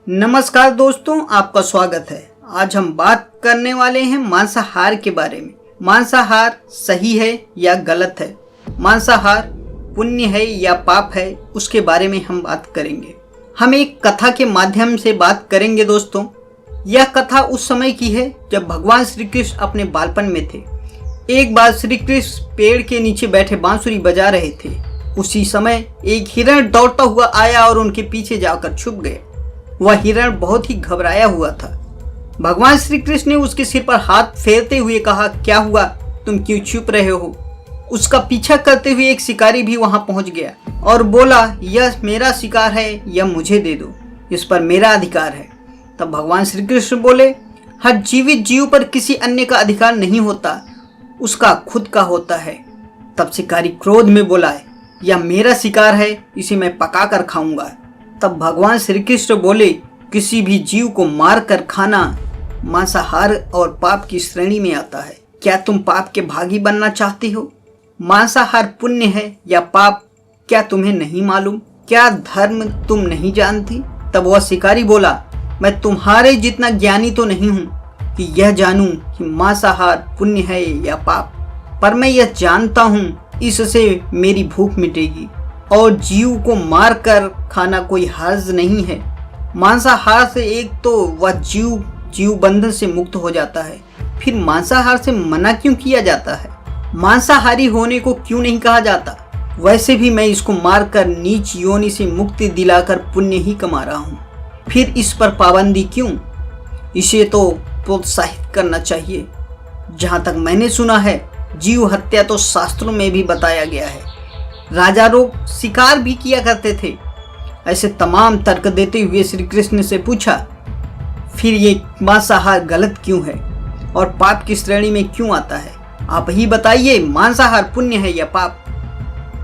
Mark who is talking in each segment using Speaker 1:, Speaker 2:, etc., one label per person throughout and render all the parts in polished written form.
Speaker 1: नमस्कार दोस्तों, आपका स्वागत है। आज हम बात करने वाले हैं मांसाहार के बारे में। मांसाहार सही है या गलत है, मांसाहार पुण्य है या पाप है, उसके बारे में हम बात करेंगे। हम एक कथा के माध्यम से बात करेंगे दोस्तों। यह कथा उस समय की है जब भगवान श्री कृष्ण अपने बालपन में थे। एक बार श्री कृष्ण पेड़ के नीचे बैठे बांसुरी बजा रहे थे। उसी समय एक हिरण दौड़ता हुआ आया और उनके पीछे जाकर छुप गया। वह हिरण बहुत ही घबराया हुआ था। भगवान श्री कृष्ण ने उसके सिर पर हाथ फेरते हुए कहा, क्या हुआ, तुम क्यों छुप रहे हो? उसका पीछा करते हुए एक शिकारी भी वहां पहुंच गया और बोला, यह मेरा शिकार है, यह मुझे दे दो, इस पर मेरा अधिकार है। तब भगवान श्री कृष्ण बोले, हर जीवित जीव पर किसी अन्य का अधिकार नहीं होता, उसका खुद का होता है। तब शिकारी क्रोध में बोला, यह मेरा शिकार है, इसे मैं पका कर खाऊंगा। तब भगवान श्री कृष्ण बोले, किसी भी जीव को मार कर खाना मांसाहार और पाप की श्रेणी में आता है। क्या तुम पाप के भागी बनना चाहते हो? मांसाहार पुण्य है या पाप, क्या तुम्हें नहीं मालूम? क्या धर्म तुम नहीं जानती? तब वह शिकारी बोला, मैं तुम्हारे जितना ज्ञानी तो नहीं हूँ कि यह जानूं कि मांसाहार पुण्य है या पाप, पर मैं यह जानता हूँ इससे मेरी भूख मिटेगी और जीव को मार कर खाना कोई हर्ज नहीं है। मांसाहार से एक तो वह जीव बंधन से मुक्त हो जाता है, फिर मांसाहार से मना क्यों किया जाता है? मांसाहारी होने को क्यों नहीं कहा जाता? वैसे भी मैं इसको मारकर नीच योनि से मुक्ति दिलाकर पुण्य ही कमा रहा हूँ, फिर इस पर पाबंदी क्यों? इसे तो प्रोत्साहित करना चाहिए। जहाँ तक मैंने सुना है, जीव हत्या तो शास्त्रों में भी बताया गया है। राजा लोग शिकार भी किया करते थे। ऐसे तमाम तर्क देते हुए श्री कृष्ण से पूछा, फिर ये मांसाहार गलत क्यों है और पाप की श्रेणी में क्यों आता है? आप ही बताइए, मांसाहार पुण्य है या पाप?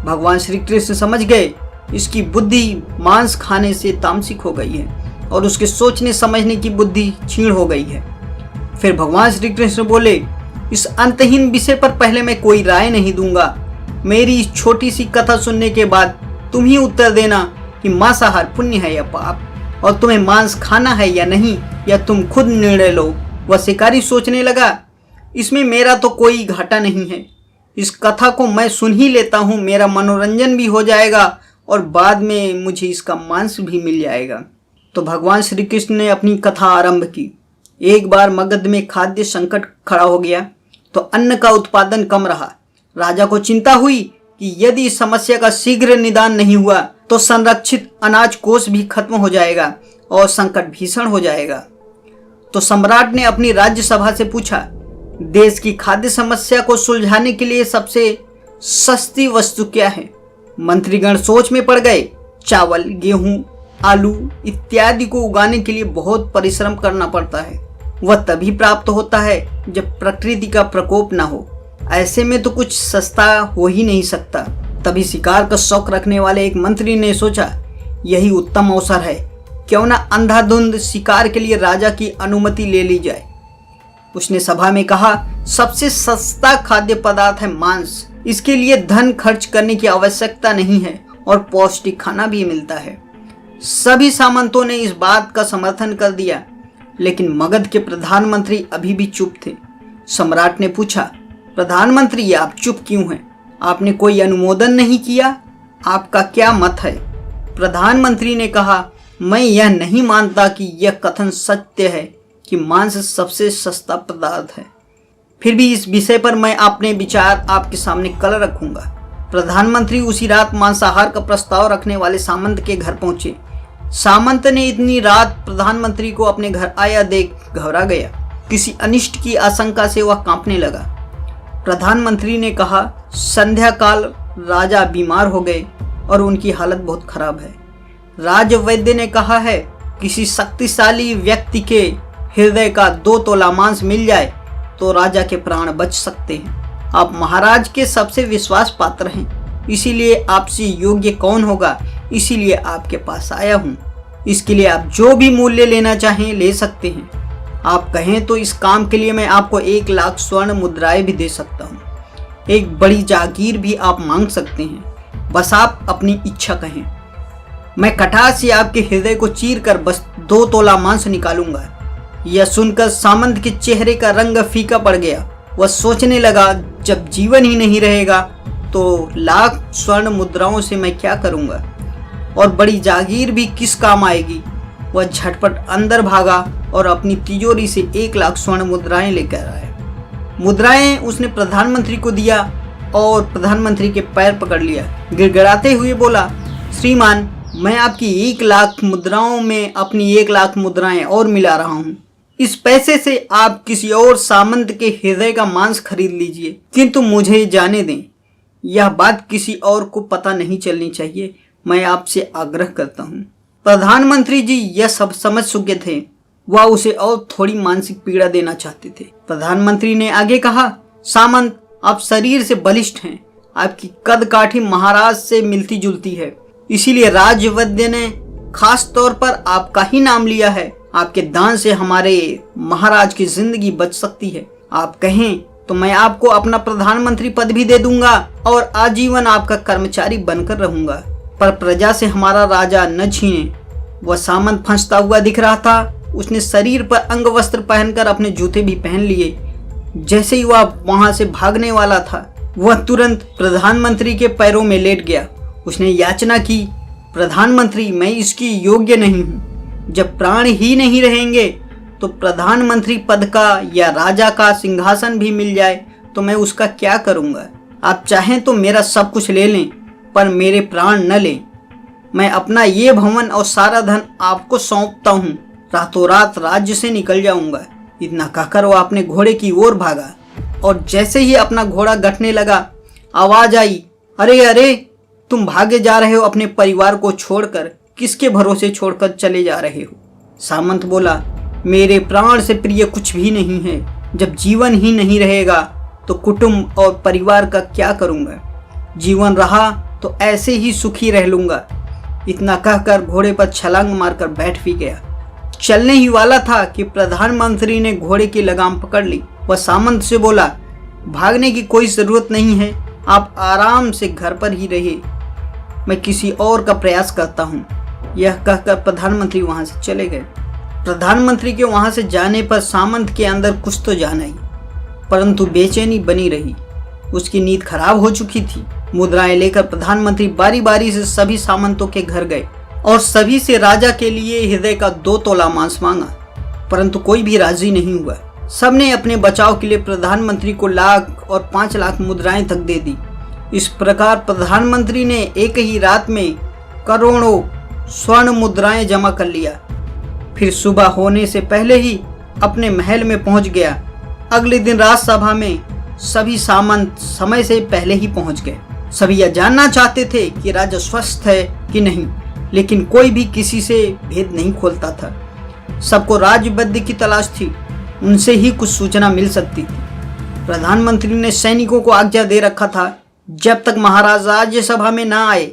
Speaker 1: भगवान श्री कृष्ण समझ गए इसकी बुद्धि मांस खाने से तामसिक हो गई है और उसके सोचने समझने की बुद्धि क्षीण हो गई है। फिर भगवान श्री कृष्ण बोले, इस अंतहीन विषय पर पहले मैं कोई राय नहीं दूंगा। मेरी इस छोटी सी कथा सुनने के बाद तुम ही उत्तर देना कि मांसाहार पुण्य है या पाप, और तुम्हें मांस खाना है या नहीं, या तुम खुद निर्णय लो। वह शिकारी सोचने लगा, इसमें मेरा तो कोई घाटा नहीं है, इस कथा को मैं सुन ही लेता हूँ, मेरा मनोरंजन भी हो जाएगा और बाद में मुझे इसका मांस भी मिल जाएगा। तो भगवान श्री कृष्ण ने अपनी कथा आरंभ की। एक बार मगध में खाद्य संकट खड़ा हो गया तो अन्न का उत्पादन कम रहा। राजा को चिंता हुई कि यदि इस समस्या का शीघ्र निदान नहीं हुआ तो संरक्षित अनाज कोष भी खत्म हो जाएगा और संकट भीषण हो जाएगा। तो सम्राट ने अपनी राज्यसभा से पूछा, देश की खाद्य समस्या को सुलझाने के लिए सबसे सस्ती वस्तु क्या है? मंत्रीगण सोच में पड़ गए। चावल, गेहूं, आलू इत्यादि को उगाने के लिए बहुत परिश्रम करना पड़ता है। वह तभी प्राप्त होता है जब प्रकृति का प्रकोप ना हो। ऐसे में तो कुछ सस्ता हो ही नहीं सकता। तभी शिकार का शौक रखने वाले एक मंत्री ने सोचा, यही उत्तम अवसर है, क्यों ना अंधाधुंध शिकार के लिए राजा की अनुमति ले ली जाए। उसने सभा में कहा, सबसे सस्ता खाद्य पदार्थ है मांस। इसके लिए धन खर्च करने की आवश्यकता नहीं है और पौष्टिक खाना भी मिलता है। सभी सामंतों ने इस बात का समर्थन कर दिया, लेकिन मगध के प्रधानमंत्री अभी भी चुप थे। सम्राट ने पूछा, प्रधानमंत्री, आप चुप क्यों हैं? आपने कोई अनुमोदन नहीं किया, आपका क्या मत है? प्रधानमंत्री ने कहा, मैं यह नहीं मानता कि यह कथन सत्य है कि मांस सबसे सस्ता पदार्थ है। फिर भी इस विषय पर मैं अपने विचार आपके सामने कल रखूंगा। प्रधानमंत्री उसी रात मांसाहार का प्रस्ताव रखने वाले सामंत के घर पहुंचे। सामंत ने इतनी रात प्रधानमंत्री को अपने घर आया देख घबरा गया। किसी अनिष्ट की आशंका से वह कांपने लगा। प्रधानमंत्री ने कहा, संध्या काल राजा बीमार हो गए और उनकी हालत बहुत खराब है। राजवैद्य ने कहा है, किसी शक्तिशाली व्यक्ति के हृदय का 2 तोला मांस मिल जाए तो राजा के प्राण बच सकते हैं। आप महाराज के सबसे विश्वास पात्र हैं, इसीलिए आपसे योग्य कौन होगा, इसीलिए आपके पास आया हूँ। इसके लिए आप जो भी मूल्य लेना चाहें ले सकते हैं। आप कहें तो इस काम के लिए मैं आपको 1 लाख स्वर्ण मुद्राएं भी दे सकता हूँ। एक बड़ी जागीर भी आप मांग सकते हैं, बस आप अपनी इच्छा कहें। मैं कटार से आपके हृदय को चीर कर बस 2 तोला मांस निकालूंगा। यह सुनकर सामंत के चेहरे का रंग फीका पड़ गया। वह सोचने लगा, जब जीवन ही नहीं रहेगा तो लाख स्वर्ण मुद्राओं से मैं क्या करूंगा और बड़ी जागीर भी किस काम आएगी। वह झटपट अंदर भागा और अपनी तिजोरी से 1 लाख स्वर्ण मुद्राएं लेकर आया। मुद्राएं उसने प्रधानमंत्री को दिया और प्रधानमंत्री के पैर पकड़ लिया। गिड़गिड़ाते हुए बोला, श्रीमान, मैं आपकी 1 लाख मुद्राओं में अपनी 1 लाख मुद्राएं और मिला रहा हूँ। इस पैसे से आप किसी और सामंत के हृदय का मांस खरीद लीजिए, किंतु मुझे जाने दें। यह बात किसी और को पता नहीं चलनी चाहिए, मैं आपसे आग्रह करता हूँ। प्रधानमंत्री जी यह सब समझ चुके थे। वह उसे और थोड़ी मानसिक पीड़ा देना चाहते थे। प्रधानमंत्री ने आगे कहा, सामंत, आप शरीर से बलिष्ठ हैं, आपकी कद काठी महाराज से मिलती जुलती है, इसीलिए राजवैद्य ने खास तौर पर आपका ही नाम लिया है। आपके दान से हमारे महाराज की जिंदगी बच सकती है। आप कहें तो मैं आपको अपना प्रधानमंत्री पद भी दे दूंगा और आजीवन आपका कर्मचारी बनकर रहूंगा, पर प्रजा से हमारा राजा न छीने। वह सामंत फंसता हुआ दिख रहा था। उसने शरीर पर अंग वस्त्र पहनकर अपने जूते भी पहन लिए। जैसे ही वह वहां से भागने वाला था, वह तुरंत प्रधानमंत्री के पैरों में लेट गया। उसने याचना की, प्रधानमंत्री, मैं इसकी योग्य नहीं हूँ। जब प्राण ही नहीं रहेंगे तो प्रधानमंत्री पद का या राजा का सिंहासन भी मिल जाए तो मैं उसका क्या करूँगा। आप चाहें तो मेरा सब कुछ ले लें, पर मेरे प्राण न लें। मैं अपना ये भवन और सारा धन आपको सौंपता हूँ। रातों रात राज्य से निकल जाऊंगा। इतना कहकर वह अपने घोड़े की ओर भागा और जैसे ही अपना घोड़ा गठने लगा, आवाज आई, अरे अरे, तुम भागे जा रहे हो अपने परिवार को छोड़कर। किसके भरोसे छोड़कर चले जा रहे हो? सामंत बोला, मेरे प्राण से प्रिय कुछ भी नहीं है। जब जीवन ही नहीं रहेगा तो कुटुंब और परिवार का क्या करूंगा? जीवन रहा तो ऐसे ही सुखी रह लूंगा। इतना कहकर घोड़े पर छलांग मारकर बैठ भी गया। चलने ही वाला था कि प्रधानमंत्री ने घोड़े की लगाम पकड़ ली। वह सामंत से बोला, भागने की कोई जरूरत नहीं है, आप आराम से घर पर ही रहिए, मैं किसी और का प्रयास करता हूँ। यह कहकर प्रधानमंत्री वहां से चले गए। प्रधानमंत्री के वहां से जाने पर सामंत के अंदर कुछ तो जान आई, परंतु बेचैनी बनी रही। उसकी नींद खराब हो चुकी थी। मुद्राएं लेकर प्रधानमंत्री बारी बारी से सभी सामंतों के घर गए और सभी से राजा के लिए हृदय का 2 तोला मांस मांगा, परंतु कोई भी राजी नहीं हुआ। सबने अपने बचाव के लिए प्रधानमंत्री को 1 लाख और 5 लाख मुद्राएं तक दे दी। इस प्रकार प्रधानमंत्री ने एक ही रात में करोड़ों स्वर्ण मुद्राएं जमा कर लिया। फिर सुबह होने से पहले ही अपने महल में पहुंच गया। अगले दिन राजसभा में सभी सामंत समय से पहले ही पहुंच गए। सभी यह जानना चाहते थे कि राजा स्वस्थ है कि नहीं, लेकिन कोई भी किसी से भेद नहीं खोलता था। सबको राजवैद्य की तलाश थी, उनसे ही कुछ सूचना मिल सकती थी। प्रधानमंत्री ने सैनिकों को आज्ञा दे रखा था, जब तक महाराज राज्यसभा में ना आए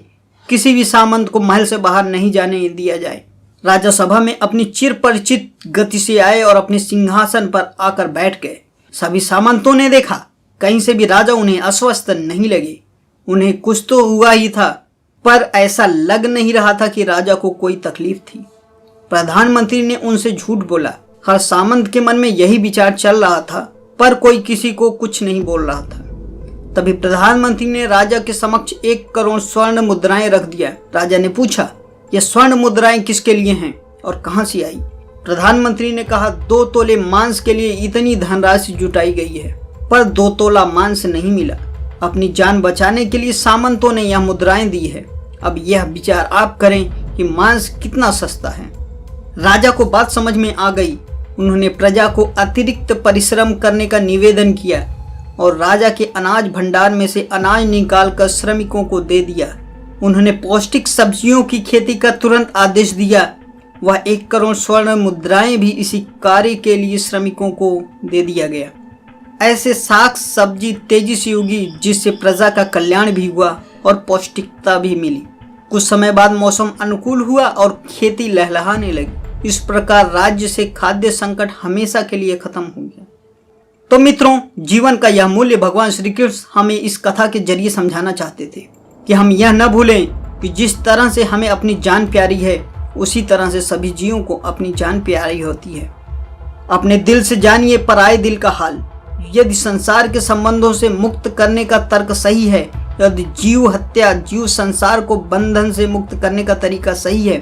Speaker 1: किसी भी सामंत को महल से बाहर नहीं जाने दिया जाए। राजा सभा में अपनी चिरपरिचित गति से आए और अपने सिंहासन पर आकर बैठ गए। सभी सामंतों ने देखा, कहीं से भी राजा उन्हें अस्वस्थ नहीं लगे। उन्हें कुछ तो हुआ ही था, पर ऐसा लग नहीं रहा था कि राजा को कोई तकलीफ थी। प्रधानमंत्री ने उनसे झूठ बोला। हर सामंत के मन में यही विचार चल रहा था, पर कोई किसी को कुछ नहीं बोल रहा था। तभी प्रधानमंत्री ने राजा के समक्ष 1 करोड़ स्वर्ण मुद्राएं रख दिया। राजा ने पूछा, ये स्वर्ण मुद्राएं किसके लिए हैं और कहां से आई? प्रधानमंत्री ने कहा, 2 तोले मांस के लिए इतनी धनराशि जुटाई गई है, पर 2 तोला मांस नहीं मिला। अपनी जान बचाने के लिए सामंतों ने यह मुद्राएं दी है। अब यह विचार आप करें कि मांस कितना सस्ता है। राजा को बात समझ में आ गई। उन्होंने प्रजा को अतिरिक्त परिश्रम करने का निवेदन किया और राजा के अनाज भंडार में से अनाज निकालकर श्रमिकों को दे दिया। उन्होंने पौष्टिक सब्जियों की खेती का तुरंत आदेश दिया। वह 1 करोड़ स्वर्ण मुद्राएं भी इसी कार्य के लिए श्रमिकों को दे दिया गया। ऐसे साग सब्जी तेजी से उगी, जिससे प्रजा का कल्याण भी हुआ और पौष्टिकता भी मिली। कुछ समय बाद मौसम अनुकूल हुआ और खेती लहलहाने लगी। इस प्रकार राज्य से खाद्य संकट हमेशा के लिए खत्म हो गया। तो मित्रों, जीवन का यह मूल्य भगवान श्री कृष्ण हमें इस कथा के जरिए समझाना चाहते थे कि हम यह न भूलें कि जिस तरह से हमें अपनी जान प्यारी है, उसी तरह से सभी जीवों को अपनी जान प्यारी होती है। अपने दिल से जानिए पराये दिल का हाल। यदि संसार के संबंधों से मुक्त करने का तर्क सही है, यदि जीव हत्या, जीव संसार को बंधन से मुक्त करने का तरीका सही है,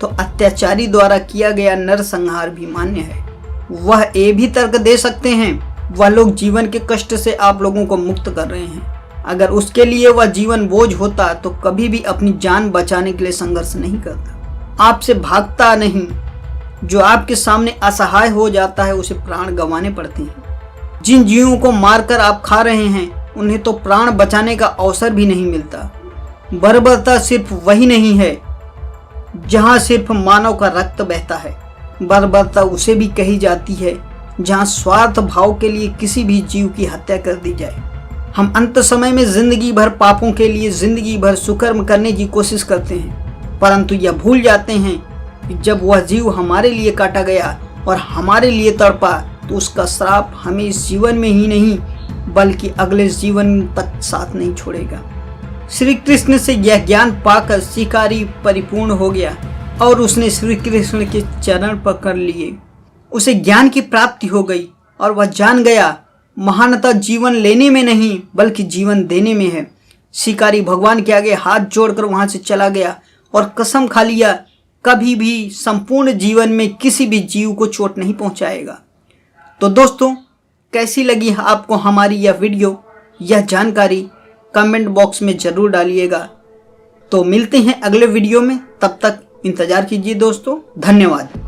Speaker 1: तो अत्याचारी द्वारा किया गया नरसंहार भी मान्य है। वह ये भी तर्क दे सकते हैं, वह लोग जीवन के कष्ट से आप लोगों को मुक्त कर रहे हैं। अगर उसके लिए वह जीवन बोझ होता तो कभी भी अपनी जान बचाने के लिए संघर्ष नहीं करता, आपसे भागता नहीं। जो आपके सामने असहाय हो जाता है उसे प्राण गंवाने पड़ते हैं। जिन जीवों को मारकर आप खा रहे हैं उन्हें तो प्राण बचाने का अवसर भी नहीं मिलता। बर्बरता सिर्फ वही नहीं है जहां सिर्फ मानव का रक्त बहता है, बर्बरता उसे भी कही जाती है जहां स्वार्थ भाव के लिए किसी भी जीव की हत्या कर दी जाए। हम अंत समय में जिंदगी भर पापों के लिए जिंदगी भर सुकर्म करने की कोशिश करते हैं, परंतु यह भूल जाते हैं कि जब वह जीव हमारे लिए काटा गया और हमारे लिए तड़पा तो उसका श्राप हमें इस जीवन में ही नहीं बल्कि अगले जीवन तक साथ नहीं छोड़ेगा। श्री कृष्ण से यह ज्ञान पाकर शिकारी परिपूर्ण हो गया और उसने श्री कृष्ण के चरण पकड़ लिए। उसे ज्ञान की प्राप्ति हो गई और वह जान गया महानता जीवन लेने में नहीं बल्कि जीवन देने में है। शिकारी भगवान के आगे हाथ जोड़कर वहां से चला गया और कसम खा लिया कभी भी संपूर्ण जीवन में किसी भी जीव को चोट नहीं पहुंचाएगा। तो दोस्तों, कैसी लगी आपको हमारी यह वीडियो, यह जानकारी कमेंट बॉक्स में जरूर डालिएगा। तो मिलते हैं अगले वीडियो में, तब तक इंतजार कीजिए दोस्तों। धन्यवाद।